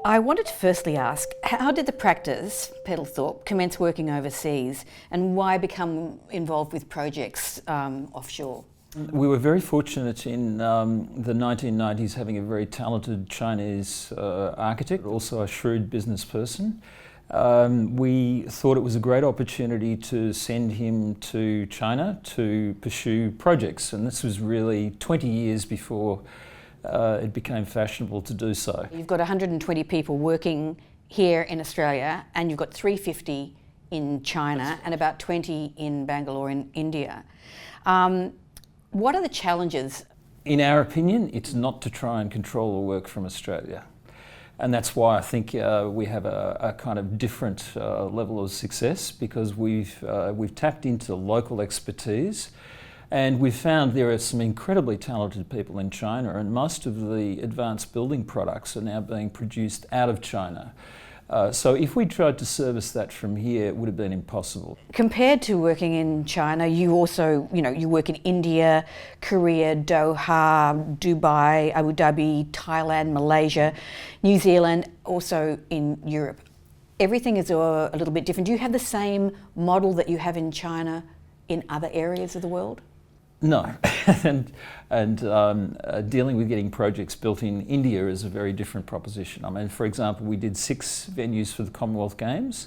I wanted to firstly ask, how did the practice, Peddle Thorp, commence working overseas, and why become involved with projects offshore? We were very fortunate in the 1990s having a very talented Chinese architect, also a shrewd business person. We thought it was a great opportunity to send him to China to pursue projects, and this was really 20 years before it became fashionable to do so. You've got 120 people working here in Australia, and you've got 350 in China and about 20 in Bangalore in India. What are the challenges? In our opinion, it's not to try and control the work from Australia. And that's why I think we have a kind of different level of success, because we've tapped into local expertise, and we've found there are some incredibly talented people in China, and most of the advanced building products are now being produced out of China. So if we tried to service that from here, it would have been impossible. Compared to working in China, you also, you work in India, Korea, Doha, Dubai, Abu Dhabi, Thailand, Malaysia, New Zealand, also in Europe. Everything is a little bit different. Do you have the same model that you have in China in other areas of the world? No, and dealing with getting projects built in India is a very different proposition. I mean, for example, we did 6 venues for the Commonwealth Games.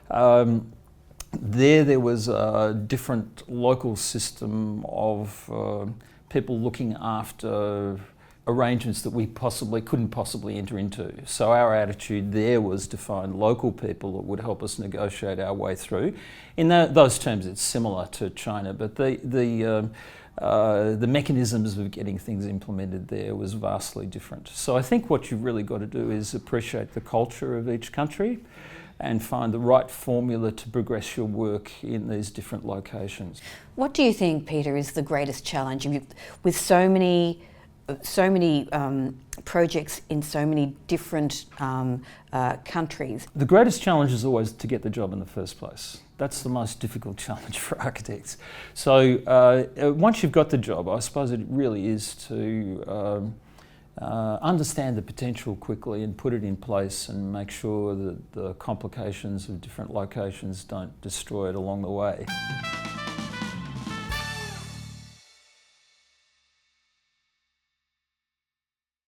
There was a different local system of people looking after arrangements that we couldn't possibly enter into. So our attitude there was to find local people that would help us negotiate our way through. In those terms, it's similar to China, but the mechanisms of getting things implemented there was vastly different. So I think what you've really got to do is appreciate the culture of each country and find the right formula to progress your work in these different locations. What do you think, Peter, is the greatest challenge with so many projects in so many different countries? The greatest challenge is always to get the job in the first place. That's the most difficult challenge for architects. So once you've got the job, I suppose it really is to understand the potential quickly and put it in place and make sure that the complications of different locations don't destroy it along the way.